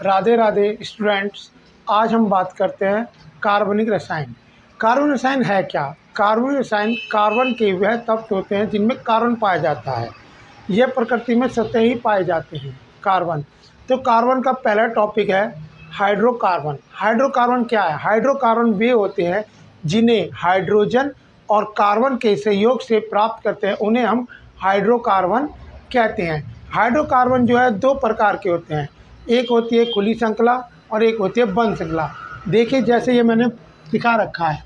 Radhe Radhe students. आज हम बात करते हैं कार्बनिक रसायन। कार्बनिक रसायन है क्या? कार्बनिक रसायन कार्बन के वह तत्व होते हैं जिनमें कार्बन पाया जाता है। यह प्रकृति में स्वतः ही पाए जाते हैं कार्बन। तो कार्बन का पहला टॉपिक है हाइड्रोकार्बन। हाइड्रोकार्बन क्या है? हाइड्रोकार्बन वे होते हैं जिन्हें हाइड्रोजन और कार्बन के सहयोग से प्राप्त करते हैं, उन्हें हम हाइड्रोकार्बन कहते हैं। हाइड्रोकार्बन जो है दो प्रकार के होते हैं, एक होती है खुली श्रृंखला और एक होती है बंद श्रृंखला। देखिए जैसे ये मैंने दिखा रखा है,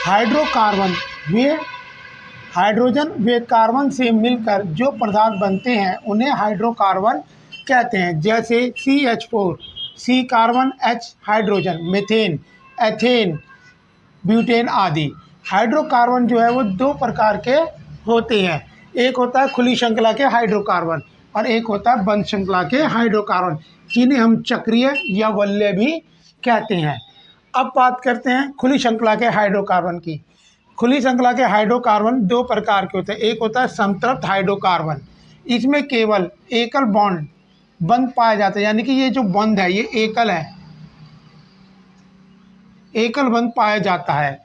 हाइड्रोकार्बन वे हाइड्रोजन वे कार्बन से मिलकर जो पदार्थ बनते हैं उन्हें हाइड्रोकार्बन कहते हैं। जैसे CH4 C carbon, H hydrogen, methane, ethane, butane आदि। हाइड्रोकार्बन जो है वो दो प्रकार के होते हैं, एक होता है खुली श्रृंखला के हाइड्रोकार्बन और एक होता है बंद श्रृंखला के हाइड्रोकार्बन, जिन्हें हम चक्रीय या वलय भी कहते हैं। अब बात करते हैं खुली श्रृंखला के हाइड्रोकार्बन की। खुली श्रृंखला के हाइड्रोकार्बन दो प्रकार के होते हैं, एक होता है समतृप्त हाइड्रोकार्बन, इसमें केवल एकल बॉन्ड बंद पाया जाता है, यानी कि ये जो बंद है ये एकल है, एकल बंद पाया जाता है,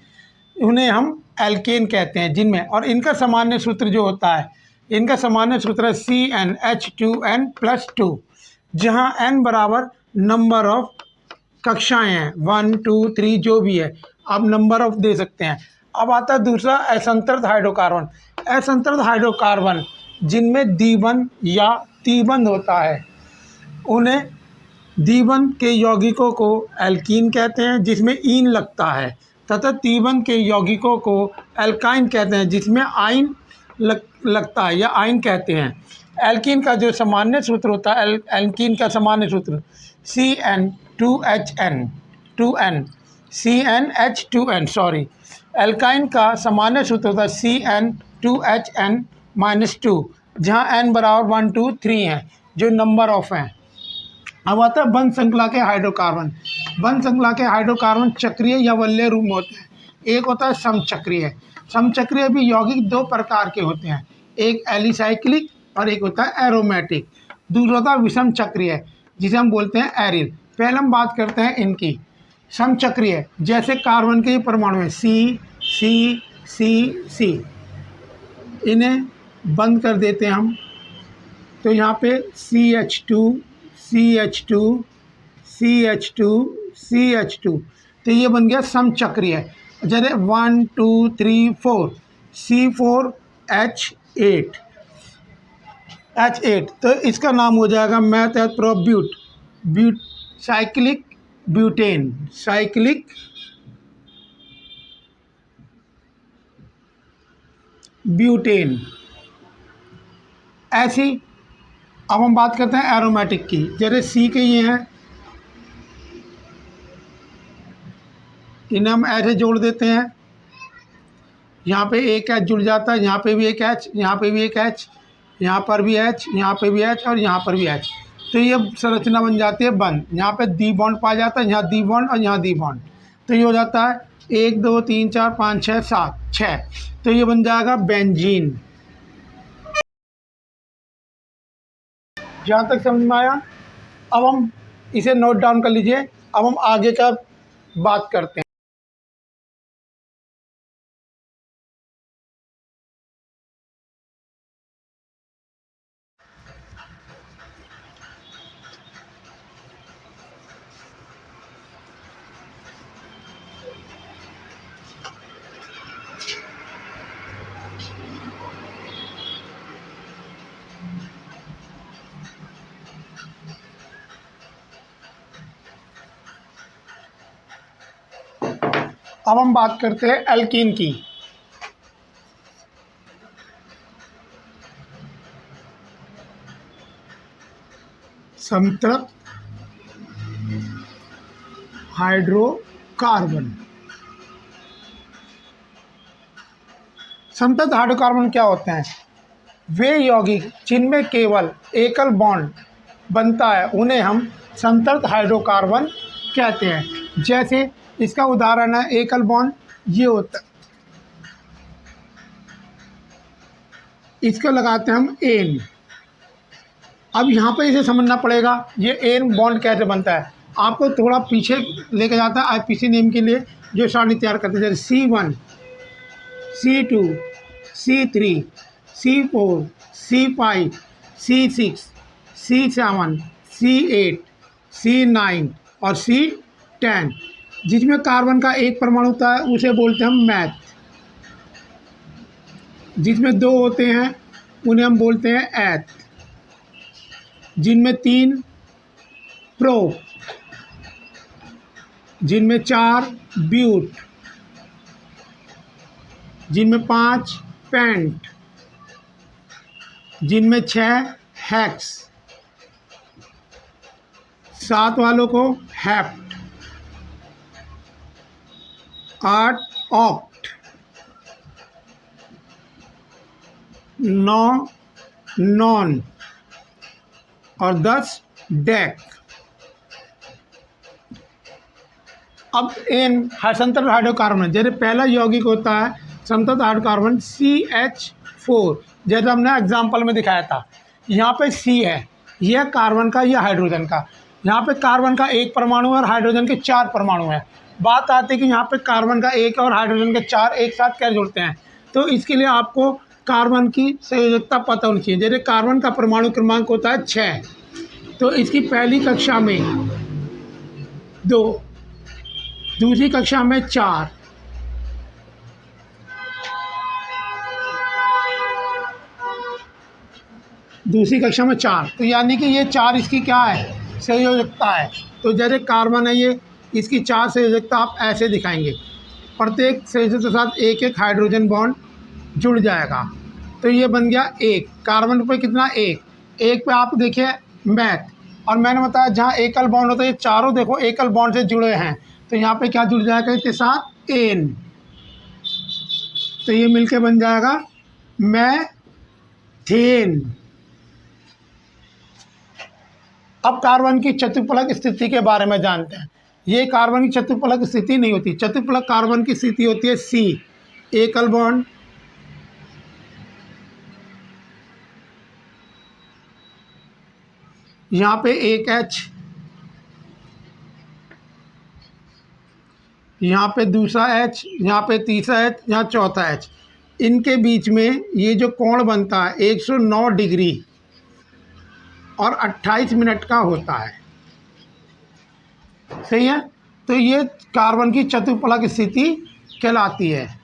उन्हें हम एल्केन कहते हैं जिनमें। और इनका सामान्य सूत्र जो होता है, इनका सामान्य सूत्र है CnH2n+2, जहां n बराबर नंबर ऑफ कक्षाएं हैं, 1 2 3 जो भी है, आप नंबर ऑफ दे सकते हैं। अब आता है दूसरा असंतृप्त हाइड्रोकार्बन। असंतृप्त हाइड्रोकार्बन जिनमें द्विबंध या त्रिबंध होता है, उन्हें द्विबंध के यौगिकों को एल्कीन कहते हैं जिसमें ईन लगता है, तथा त्रिबंध के यौगिकों को एल्काइन कहते हैं जिसमें आइन लगता है या आइन कहते हैं। एल्कीन का जो सामान्य सूत्र होता है, एल्कीन का सामान्य सूत्र CN2H2n। एल्काइन का सामान्य सूत्र होता है CN2HN-2, जहाँ n बराबर 1 2 3 है, जो नंबर ऑफ हैं। अब आता है बंद श्रृंखला के हाइड्रोकार्बन। बंद श्रृंखला के हाइड्रोकार्बन चक्रीय या वलय रूप में होते हैं। एक होता है समचक्रीय। समचक्रीय भी यौगिक दो प्रकार के होते हैं, एक एलिसाइक्लिक और एक होता है एरोमेटिक। दूसरा होता है विषम चक्रीय जिसे हम बोलते हैं एरिल। पहले हम बात करते हैं इनकी समचक्रीय। जैसे कार्बन के परमाणु में C C C C, इन्हें बंद कर देते हैं हम, तो यहाँ पे CH2 CH2 CH2 CH2, तो ये बन गया समचक्रीय। जैसे 1 2 3 4 C4H8, तो इसका नाम हो जाएगा मैथ प्रोब्यूट साइक्लिक ब्यूटेन, साइक्लिक ब्यूटेन। ऐसी अब हम बात करते हैं एरोमेटिक की। जैसे C के ये हैं, इन्हें हम ऐसे जोड़ देते हैं, यहाँ पे एक H जुड़ जाता है, यहाँ पे भी एक H, यहाँ पे भी एक H, यहाँ पर भी H, यहाँ पे भी H और यहाँ पर भी H, तो ये संरचना बन जाती है बंद। यहाँ पे डी बॉन्ड पाया जाता है, यहाँ डी बॉन्ड और यहाँ डी बॉन्ड, तो ये हो जाता है 1 2 3 4 5 6 7 6, तो ये बन जाएगा बेंजीन। जहाँ तक समझ में आया? अब हम इसे नोट डाउन कर लीजिए। अब हम आगे का बात करते हैं। अब हम बात करते हैं एल्कीन की। समतृप्त हाइड्रोकार्बन। समतृप्त हाइड्रोकार्बन क्या होते हैं? वे यौगिक जिनमें केवल एकल बॉन्ड बनता है उन्हें हम समतृप्त हाइड्रोकार्बन कहते हैं। जैसे इसका उदाहरण है एकल बॉन्ड, ये होता है, इसको लगाते हैं हम एन, अब यहाँ पे इसे समझना पड़ेगा ये एन बॉन्ड कैसे बनता है। आपको थोड़ा पीछे लेके जाता है आईपीसी नेम के लिए जो सारणी तैयार करते हैं, जैसे C1, C2, C3, C4, C5, C6, C7, C8, C9 और C10। जिसमें कार्बन का एक परमाणु होता है उसे बोलते हैं हम मैथ। जिसमें 2 होते हैं उन्हें हम बोलते हैं एथ। जिनमें 3 प्रो, जिनमें 4 ब्यूट, जिनमें 5 पेंट, जिनमें 6 हेक्स, 7 वालों को हेप्ट, 8 ऑक्ट, 9 नॉन और 10 डेक। अब एन समतल हाइड्रोकार्बन, जैसे पहला यौगिक होता है समतल हाइड्रोकार्बन CH4, जैसे हमने एग्जाम्पल में दिखाया था। यहाँ पे C है, यह कार्बन का, यह हाइड्रोजन का। यहाँ पे कार्बन का एक परमाणु और हाइड्रोजन के 4 परमाणु हैं। बात आती है कि यहाँ पे कार्बन का एक और हाइड्रोजन के 4 एक साथ कैसे जुड़ते हैं। तो इसके लिए आपको कार्बन की संयोजकता पता होनी चाहिए। जैसे कार्बन का परमाणु क्रमांक होता है 6, तो इसकी पहली कक्षा में 2, दूसरी कक्षा में 4, दूसरी कक्षा में 4। तो यानी कि ये 4 इसकी क्या है, संयोजकता है। तो जैसे कार्बन है ये, इसकी 4 संयोजकता आप ऐसे दिखाएंगे। प्रत्येक संयोजक के साथ एक एक हाइड्रोजन बॉन्ड जुड़ जाएगा। तो ये बन गया 1। कार्बन पे कितना, 1 पे आप देखिए मैथ, और मैंने बताया जहाँ एकल बॉन्ड होता है ये चारों देखो एकल बॉन्ड से जुड़े हैं। तो यहाँ पे क्या जुड़ जाएगा इसके साथ, एन। तो ये मिलके बन जाएगा मैथेन। अब कार्बन की चतुष्फलक स्थिति के बारे में जानते हैं। ये कार्बन की चतुष्फलक स्थिति नहीं होती। चतुष्फलक कार्बन की स्थिति होती है C, एकल बॉन्ड, यहाँ पे एक H, यहाँ पे दूसरा H, यहाँ पे तीसरा H, यहाँ चौथा H। इनके बीच में ये जो कोण बनता है 109 डिग्री और 28 मिनट का होता है। सही है। तो ये कार्बन की चतुष्फलक स्थिति कहलाती है।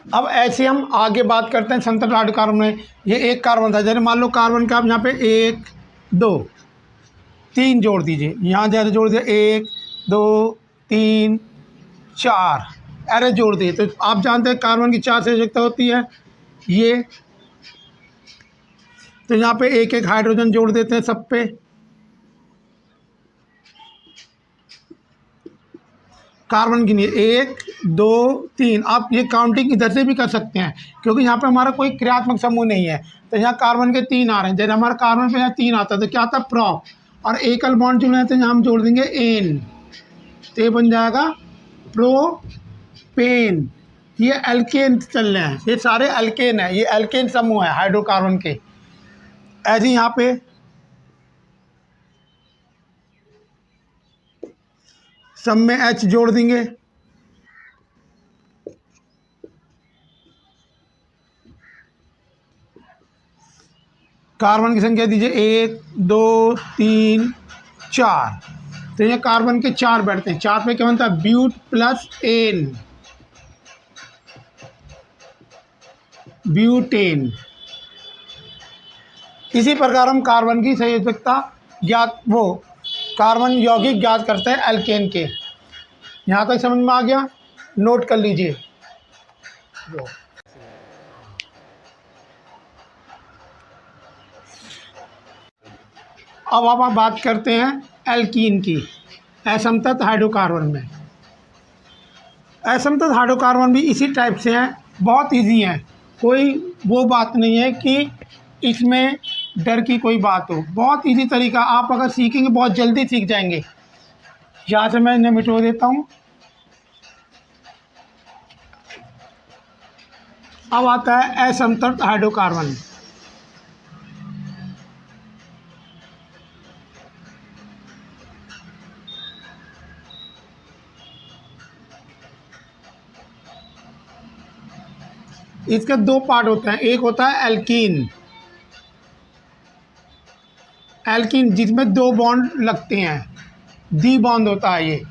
अब ऐसे हम आगे बात करते हैं समतल हाइड्रोकार्बन में। ये एक कार्बन था, जैसे मान लो कार्बन का आप यहाँ पे 1 2 3 जोड़ दीजिए। यहाँ जैसे जोड़ दिया 1 2 3 4 ऐरे जोड़ दिए। तो आप जानते हैं कार्बन की 4 संयोजकता होती है ये। तो यहाँ पे एक एक हाइड्रोजन जोड़ देते हैं सब पे। कार्बन गिनिए 1 2 3। आप ये काउंटिंग इधर से भी कर सकते हैं क्योंकि यहाँ पे हमारा कोई क्रियात्मक समूह नहीं है। तो यहाँ कार्बन के 3 आ रहे हैं। जैसे हमारा कार्बन पे यहाँ 3 आता है तो क्या आता है, प्रो, और एकल बॉन्ड जुड़े हैं तो यहाँ हम जोड़ देंगे एन। तो ये बन जाएगा प्रोपेन। ये एल्केन चल रहे हैं, ये सारे एल्केन है, ये एल्केन समूह है हाइड्रोकार्बन के। ऐसे यहाँ पे सब में H जोड़ देंगे। कार्बन की संख्या दीजिए 1 2 3 4। तो ये कार्बन के 4 बैठते हैं। 4 पे क्या बनता है, ब्यूट प्लस एन, ब्यूटेन। इसी प्रकार हम कार्बन की संयोजकता ज्ञात, वो कार्बन यौगिक ज्ञात करते हैं एल्केन के। यहाँ तक समझ में आ गया, नोट कर लीजिए। अब आप बात करते हैं एल्कीन की, असमतत हाइड्रोकार्बन में। असमतत हाइड्रोकार्बन भी इसी टाइप से हैं, बहुत इजी हैं। कोई वो बात नहीं है कि इसमें डर की कोई बात हो। बहुत इजी तरीका, आप अगर सीखेंगे बहुत जल्दी सीख जाएंगे। यहाँ से मैं इन्हें मिटो देता हूँ। अब आता है असंतृप्त हाइड्रोकार्बन। इसके दो पार्ट होते हैं, एक होता है एल्कीन, एल्कीन जिसमें दो बॉन्ड लगते हैं, डी बॉन्ड होता है ये।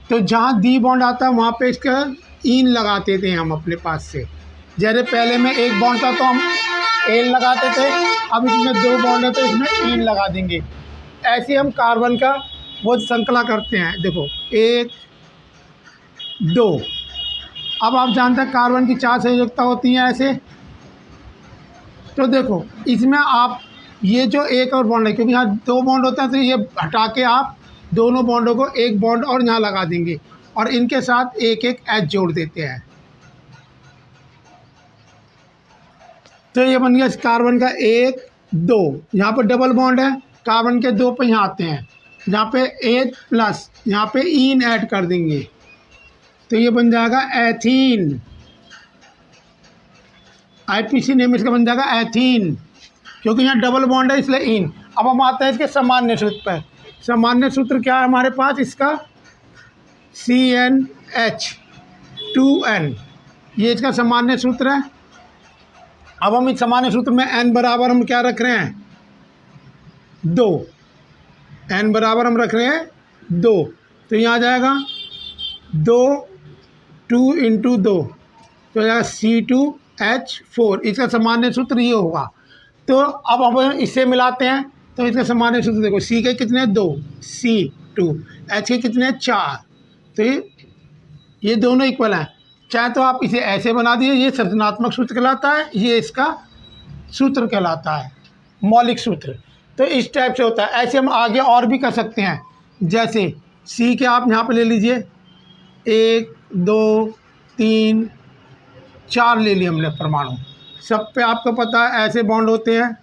तो जहाँ डी बॉन्ड आता है वहाँ पे इसका ईन लगाते थे हम अपने पास से। जैसे पहले में एक बॉन्ड था तो हम एल लगाते थे, अब इसमें दो बॉन्ड है तो इसमें ईन लगा देंगे। ऐसे हम कार्बन का वो श्रृंखला करते हैं। देखो 1 2। अब आप जानते हैं कार्बन की 4 संयोजकता होती हैं ऐसे। तो देखो इसमें आप ये जो एक और बॉन्ड है, क्योंकि यहाँ दो बॉन्ड होते हैं तो ये हटा के आप दोनों बॉन्डों को एक बॉन्ड और यहाँ लगा देंगे और इनके साथ एक एक एच जोड़ देते हैं। तो ये बन गया कार्बन का 1 2। यहाँ पर डबल बॉन्ड है, कार्बन के 2 पे यहाँ आते हैं, यहाँ पे H+, यहाँ पे ईन ऐड कर देंगे तो ये बन जाएगा एथीन। आईपीसी नेम इसका बन जाएगा एथीन, क्योंकि यहाँ डबल बॉन्ड है इसलिए ईन। अब हम आते हैं इसके सामान्य सूत्र पर। सामान्य सूत्र क्या है हमारे पास इसका? CnH2n, ये इसका सामान्य सूत्र है। अब हम इस सामान्य सूत्र में n बराबर हम क्या रख रहे हैं? 2। n बराबर हम रख रहे हैं 2, तो यहाँ आ जाएगा 2 2 × 2 तो जाएगा C2H4। इसका सामान्य सूत्र ये होगा। तो अब हम इसे मिलाते हैं तो इसका सामान्य सूत्र देखो, C के कितने 2 C2, H के कितने 4, तो ये दोनों इक्वल हैं। चाहे तो आप इसे ऐसे बना दिए, ये संरचनात्मक सूत्र कहलाता है, ये इसका सूत्र कहलाता है, मौलिक सूत्र। तो इस टाइप से होता है। ऐसे हम आगे और भी कर सकते हैं, जैसे C के आप यहाँ पे ले लीजिए 1 2 3 4 ले लिए हमने परमाणु, सब पे आपको पता है ऐसे बॉन्ड होते हैं।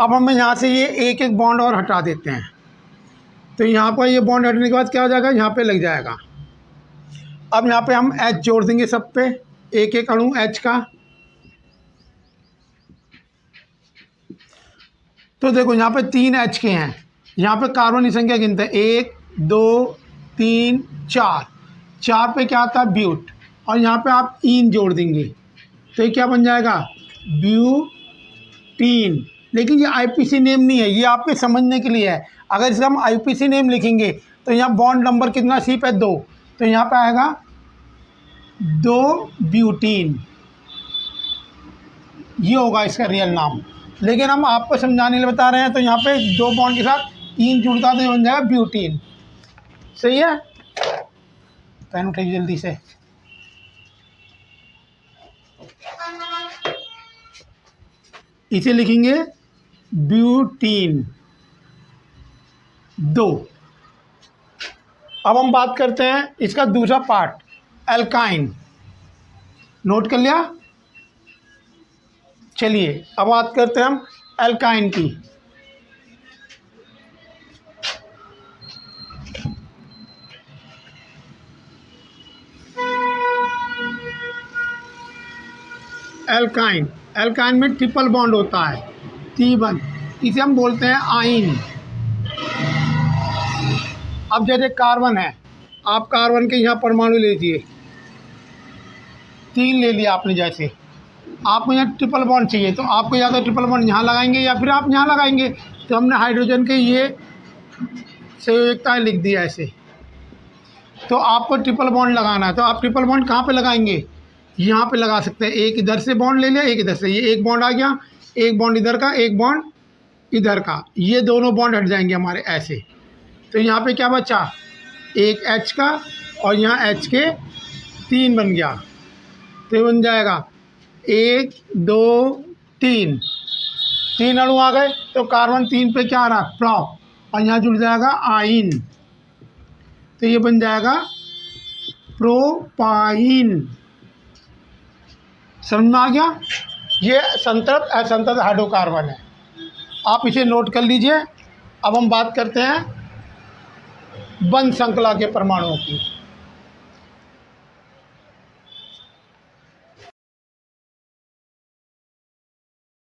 अब हम यहाँ से ये एक एक बॉन्ड और हटा देते हैं, तो यहाँ पर ये बॉन्ड हटने के बाद क्या हो जाएगा, यहाँ पे लग जाएगा। अब यहाँ पे हम H जोड़ देंगे सब पे, एक एक अणु H का। तो देखो यहाँ पे 3 H के हैं, यहाँ पे कार्बन की संख्या गिनते हैं 1 2 3 4, 4 पे क्या आता है ब्यूट, और यहाँ पे आप ईन जोड़ देंगे तो ये क्या बन जाएगा ब्यूटीन। लेकिन ये आईपीसी नेम नहीं है, ये आपके समझने के लिए है। अगर इसका हम आईपीसी नेम लिखेंगे तो यहाँ बॉन्ड नंबर कितना C पे 2, तो यहाँ पे आएगा 2 ब्यूटीन, ये होगा इसका रियल नाम। लेकिन हम आपको समझाने के लिए बता रहे हैं, तो यहाँ पे 2 बॉन्ड के साथ ईन जुड़ता तो ये बन जाएगा ब्यूटीन। सही है, पेन उठाइए जल्दी से। इसे लिखेंगे ब्यूटीन 2। अब हम बात करते हैं इसका दूसरा पार्ट, एल्काइन। नोट कर लिया? चलिए अब बात करते हैं हम एल्काइन की। एल्काइन, एल्काइन में ट्रिपल बॉन्ड होता है T1, इसे हम बोलते हैं आइन। अब जैसे कार्बन है, आप कार्बन के यहाँ परमाणु ले लीजिए, 3 ले लिया आपने। जैसे आपको यहाँ ट्रिपल बॉन्ड चाहिए तो आपको या तो ट्रिपल बॉन्ड यहाँ लगाएंगे या फिर आप यहाँ लगाएंगे। तो हमने हाइड्रोजन के ये संयोजकताएँ लिख दिया ऐसे। तो आपको ट्रिपल बॉन्ड लगाना है, तो आप ट्रिपल बॉन्ड कहाँ पे लगाएंगे? यहाँ पे लगा सकते हैं। एक इधर से बॉन्ड ले लिया, एक इधर से, ये एक बॉन्ड आ गया, एक बॉन्ड इधर का, एक बॉन्ड इधर का, ये दोनों बॉन्ड हट जाएंगे हमारे ऐसे। तो यहाँ पे क्या बचा, एक H का और यहाँ H के 3 बन गया, तो ये बन जाएगा 1 2 3, 3 अणु आ गए। तो कार्बन 3 पे क्या आ रहा है प्रोप, और यहाँ जुड़ जाएगा आइन, तो ये बन जाएगा प्रोपाइन। समझ में आ गया? ये संतृप्त असंतृप्त हाइड्रोकार्बन है। आप इसे नोट कर लीजिए। अब हम बात करते हैं बंध श्रृंखला के परमाणुओं की।